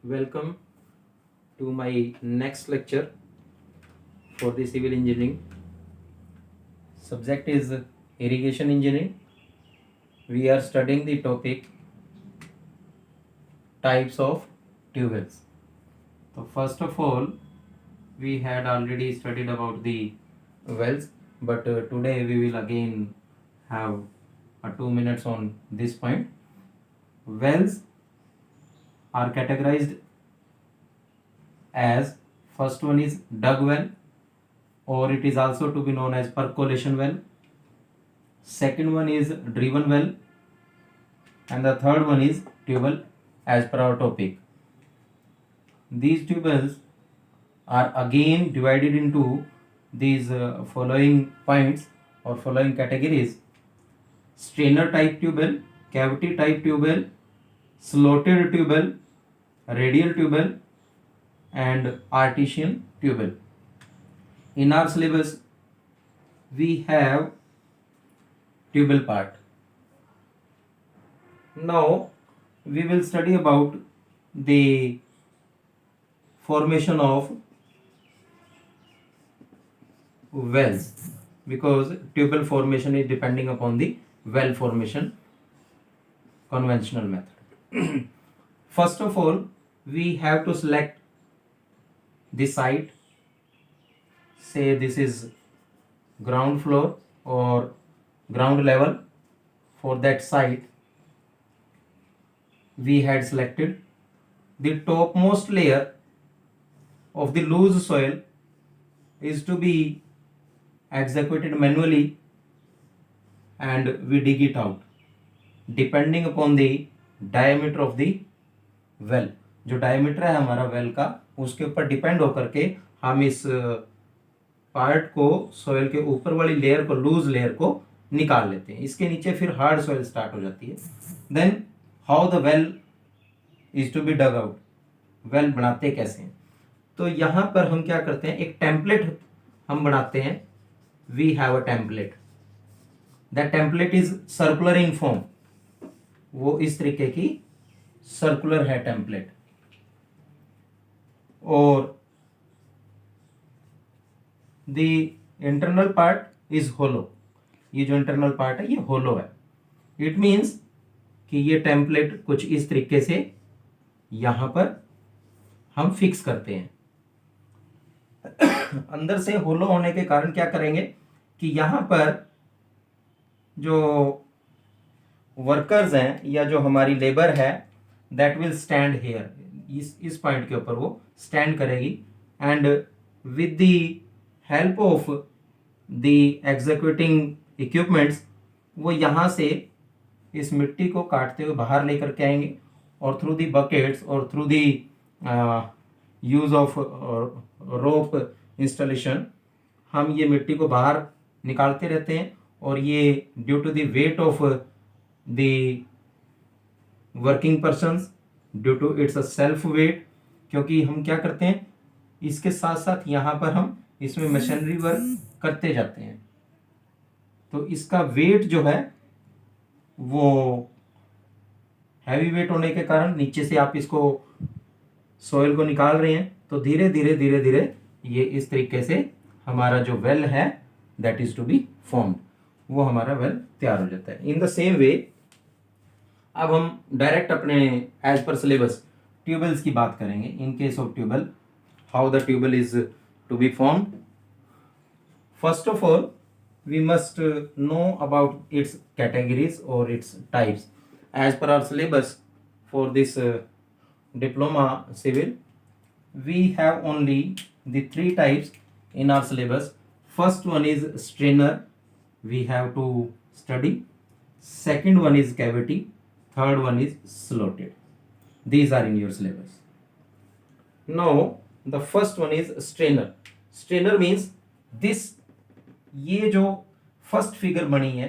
Welcome to my next lecture for the civil engineering. Subject is irrigation engineering. We are studying the topic types of tube wells. So first of all, we had already studied about the wells, but today we will again have 2 minutes on this point. Wells are categorized as, first one is dug well, or it is also to be known as percolation well. Second one is driven well, and the third one is tube well as per our topic. These tube wells are again divided into these following points or following categories: strainer type tube well, cavity type tube well, slotted tube well, radial tube well, and artesian tube well. In our syllabus, we have tube well part. Now we will study about the formation of wells, because tube well formation is depending upon the well formation conventional method. First of all, we have to select the site. Say this is ground floor or ground level. For that site, we had selected the topmost layer of the loose soil is to be executed manually, and we dig it out depending upon the diameter of the well. जो diameter है हमारा well का, उसके ऊपर depend होकर के हम इस पार्ट को, सॉइल के ऊपर वाली लेयर को, लूज लेयर को निकाल लेते हैं. इसके नीचे फिर हार्ड सॉइल स्टार्ट हो जाती है. Then how the well is to be dug out. Well बनाते कैसे हैं? तो यहाँ पर हम क्या करते हैं, एक टेम्पलेट हम बनाते हैं. We have a template. That template is circular in form. वो इस तरीके की सर्कुलर है टेम्पलेट. और the internal part is hollow. ये जो इंटरनल पार्ट है ये होलो है. इट मीन्स कि ये टेम्पलेट कुछ इस तरीके से यहां पर हम फिक्स करते हैं. अंदर से होलो होने के कारण क्या करेंगे कि यहां पर जो वर्कर्स हैं या जो हमारी लेबर है, दैट विल स्टैंड हेयर. इस पॉइंट के ऊपर वो स्टैंड करेगी, and with the help of the executing equipments वो यहाँ से इस मिट्टी को काटते हुए बाहर लेकर के आएंगे, और थ्रू दी बकेट्स और through the use of rope installation हम ये मिट्टी को बाहर निकालते रहते हैं. और ये due to the weight of the working persons, due to its a self weight, क्योंकि हम क्या करते हैं, इसके साथ साथ यहाँ पर हम इसमें मशीनरी वर्क करते जाते हैं. तो इसका वेट जो है वो हैवी वेट होने के कारण नीचे से आप इसको सॉइल को निकाल रहे हैं, तो धीरे धीरे धीरे धीरे ये इस तरीके से हमारा जो वेल है that is to be formed, वो हमारा वेल तैयार हो जाता है. इन द सेम वे अब हम डायरेक्ट अपने एज पर सिलेबस ट्यूबवेल्स की बात करेंगे. In case of tubewell, how the tubewell is to be formed. First of all we must know about its categories or its types. As per our syllabus for this diploma civil, we have only the 3 types in our syllabus. First one is strainer, we have to study. Second one is cavity. Third one is slotted. These are in your syllabus. Now the first one is strainer. Strainer means this, ये जो first figure बनी है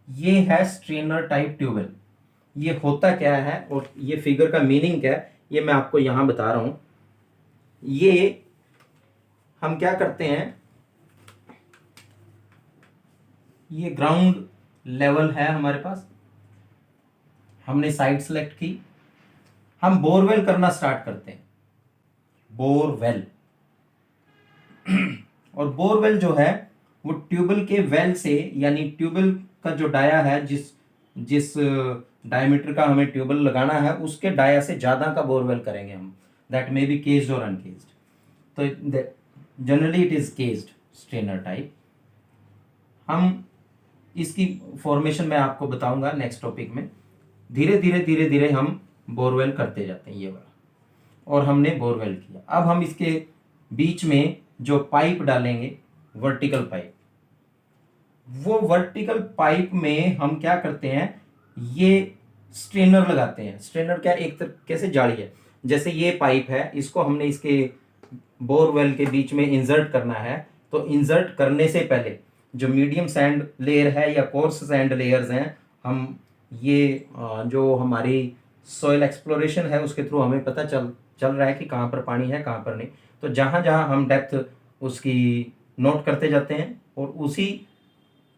ये है strainer type tubewell. ये होता क्या है और ये फिगर का मीनिंग क्या है, ये मैं आपको यहां बता रहा हूं. ये हम क्या करते हैं, ये ग्राउंड लेवल है हमारे पास, हमने साइट सेलेक्ट की, हम बोरवेल करना स्टार्ट करते हैं, बोरवेल। और बोरवेल जो है वो ट्यूबवेल के वेल से, यानी ट्यूबवेल का जो डाया है, जिस जिस डायमीटर का हमें ट्यूबवेल लगाना है, उसके डाया से ज्यादा का बोरवेल करेंगे हम, दैट मे बी केज्ड और अनकेज्ड। तो generally it is caged strainer type. हम इसकी फॉर्मेशन मैं आपको बताऊंगा नेक्स्ट टॉपिक में। धीरे धीरे हम बोरवेल करते जाते हैं, ये वाला। और हमने बोरवेल किया, अब हम इसके बीच में जो पाइप डालेंगे, वर्टिकल पाइप, वो वर्टिकल पाइप में हम क्या करते हैं, ये स्ट्रेनर लगाते हैं। स्ट्रेनर क्या, एक तरीके से जाली है। जैसे ये पाइप है, इसको हमने इसके बोरवेल के बीच में इंसर्ट करना है। तो इंसर्ट करने से पहले जो मीडियम सैंड लेयर है या कोर्स सैंड लेयर्स हैं, हम ये जो हमारी सॉइल एक्सप्लोरेशन है उसके थ्रू हमें पता चल रहा है कि कहाँ पर पानी है, कहाँ पर नहीं। तो जहाँ जहाँ हम डेप्थ उसकी नोट करते जाते हैं, और उसी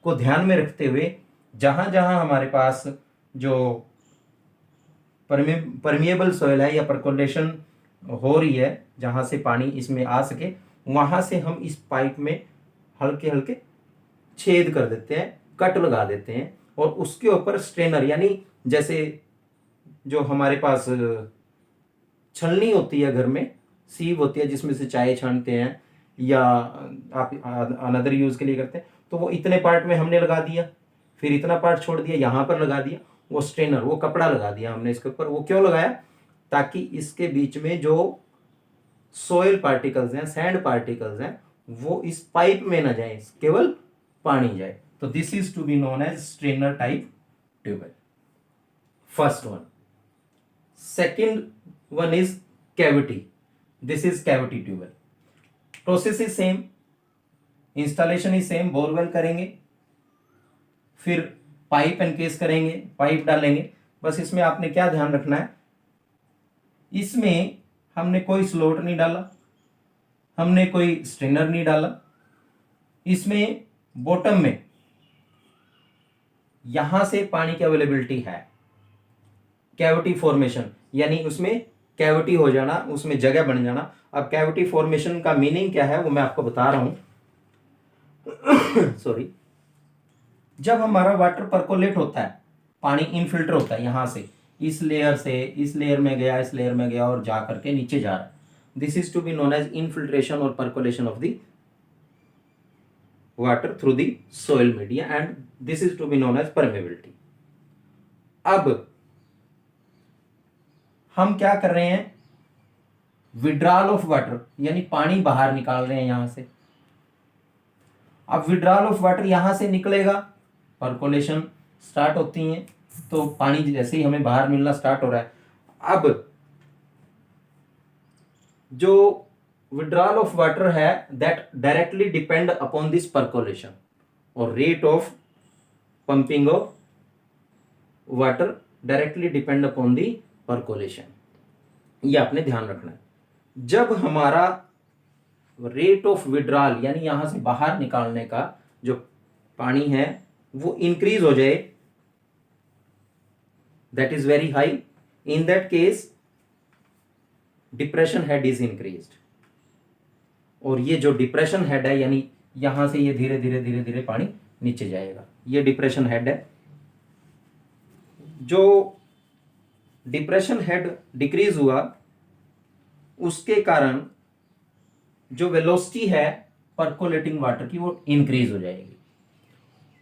को ध्यान में रखते हुए जहाँ जहाँ हमारे पास जो परमिएबल सॉइल है या परकोलेशन हो रही है, जहाँ से पानी इसमें आ सके, वहाँ से हम इस पाइप में हल्के हल्के छेद कर देते हैं, कट लगा देते हैं। और उसके ऊपर स्ट्रेनर, यानी जैसे जो हमारे पास छलनी होती है घर में, सीव होती है जिसमें से चाय छानते हैं या आप अनदर यूज के लिए करते हैं, तो वो इतने पार्ट में हमने लगा दिया, फिर इतना पार्ट छोड़ दिया, यहाँ पर लगा दिया वो स्ट्रेनर, वो कपड़ा लगा दिया हमने इसके ऊपर। वो क्यों लगाया, ताकि इसके बीच में जो सोयल पार्टिकल्स हैं, सैंड पार्टिकल्स हैं, वो इस पाइप में ना जाए, केवल पानी जाए। तो this is to be known as strainer type tubewell, first one. Second one is cavity, this is cavity tubewell. Process is same, installation is same, borewell करेंगे, फिर पाइप एनकेस करेंगे, पाइप डालेंगे। बस इसमें आपने क्या ध्यान रखना है, इसमें हमने कोई स्लोट नहीं डाला, हमने कोई स्ट्रेनर नहीं डाला। इसमें बॉटम में यहां से पानी की अवेलेबिलिटी है, कैविटी फॉर्मेशन, यानी उसमें कैविटी हो जाना, उसमें जगह बन जाना। अब कैविटी फॉर्मेशन का मीनिंग क्या है वो मैं आपको बता रहा हूं। सॉरी, जब हमारा वाटर परकोलेट होता है, पानी इनफिल्टर होता है, यहां से इस लेयर से इस लेयर में गया, इस लेयर में गया और जा करके नीचे जा रहा है, this is to be known as infiltration और percolation of the water through the soil media, and this is to be known as permeability. अब हम क्या कर रहे हैं, विड्रॉल ऑफ वाटर, यानी पानी बाहर निकाल रहे हैं यहां से। अब विड्रॉल ऑफ वाटर यहां से निकलेगा, परकोलेशन स्टार्ट होती है, तो पानी जैसे ही हमें बाहर मिलना स्टार्ट हो रहा है। अब जो विड्रॉल ऑफ वाटर है, that directly depend upon this percolation, और rate of pumping of water directly depend upon the percolation. ये आपने ध्यान रखना है। जब हमारा रेट ऑफ विड्रॉल, यानी यहां से बाहर निकालने का जो पानी है वो इंक्रीज हो जाए, that is very high, in that case depression head is increased. और ये जो डिप्रेशन हेड है, यानी यहां से ये धीरे धीरे धीरे धीरे पानी नीचे जाएगा, ये डिप्रेशन हेड है। जो डिप्रेशन हेड डिक्रीज हुआ, उसके कारण जो वेलोसिटी है परकोलेटिंग वाटर की वो इंक्रीज हो जाएगी।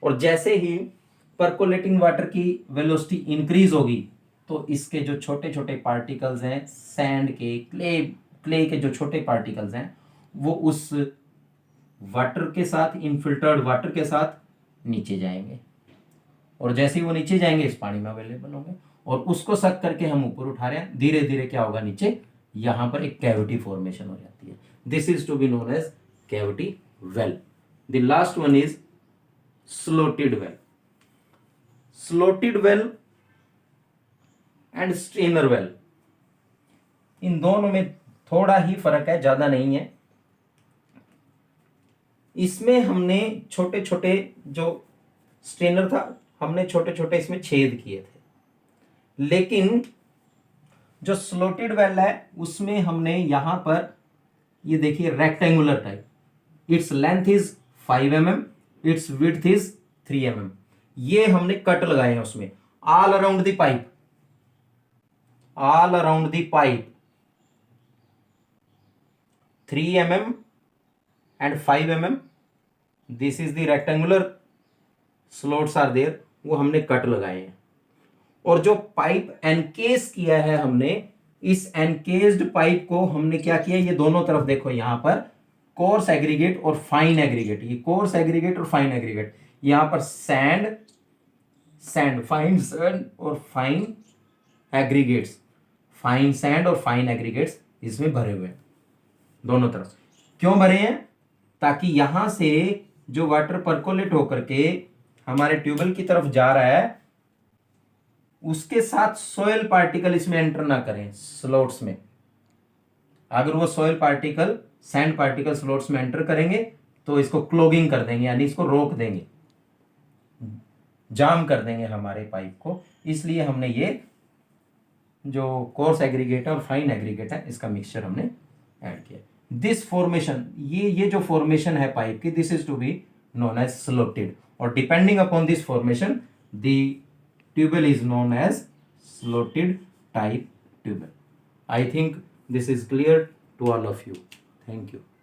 और जैसे ही परकोलेटिंग वाटर की वेलोसिटी इंक्रीज होगी, तो इसके जो छोटे छोटे पार्टिकल्स हैं, सैंड के, क्ले के जो छोटे पार्टिकल्स हैं, वो उस वाटर के साथ, इनफिल्टर्ड वाटर के साथ नीचे जाएंगे। और जैसे ही वो नीचे जाएंगे, इस पानी में अवेलेबल होंगे, और उसको सक करके हम ऊपर उठा रहे हैं, धीरे धीरे क्या होगा, नीचे यहां पर एक कैविटी फॉर्मेशन हो जाती है। This is to be known as cavity well. The last one is slotted well. Slotted well and strainer well, इन दोनों में थोड़ा ही फर्क है, ज्यादा नहीं है। इसमें हमने छोटे छोटे, जो स्ट्रेनर था, हमने छोटे छोटे इसमें छेद किए थे, लेकिन जो स्लोटेड वेल है उसमें हमने यहां पर ये देखिए rectangular type, its length is 5 mm, its width is 3 mm, ये हमने कट लगाए हैं उसमें all around the pipe, all around the pipe 3 mm and 5 mm, this is the rectangular slots are there, वो हमने कट लगाए हैं। और जो पाइप एनकेस किया है हमने, इस एनकेस्ड पाइप को हमने क्या किया, ये दोनों तरफ देखो यहां पर कोर्स एग्रीगेट और फाइन एग्रीगेट, ये कोर्स एग्रीगेट और फाइन एग्रीगेट, यहां पर सैंड, सैंड फाइन सैंड और फाइन एग्रीगेट्स, फाइन सैंड और फाइन एग्रीगेट्स इसमें भरे हुए हैं दोनों तरफ। क्यों भरे हैं? ताकि यहां से जो वाटर परकोलेट होकर के हमारे ट्यूबवेल की तरफ जा रहा है उसके साथ सोयल पार्टिकल इसमें एंटर ना करें स्लोट्स में। अगर वो soil particle, sand particle slots में एंटर करेंगे तो इसको क्लोगिंग कर देंगे, यानी इसको रोक देंगे, जाम कर देंगे हमारे पाइप को। इसलिए हमने ये जो कोर्स एग्रीगेट है और फाइन एग्रीगेट है इसका मिक्सचर हमने ऐड किया। दिस फॉर्मेशन, ये जो फॉर्मेशन है पाइप की, this is to be known as slotted, और depending upon this formation the tubewell is known as slotted type tubewell. I think this is clear to all of you. Thank you.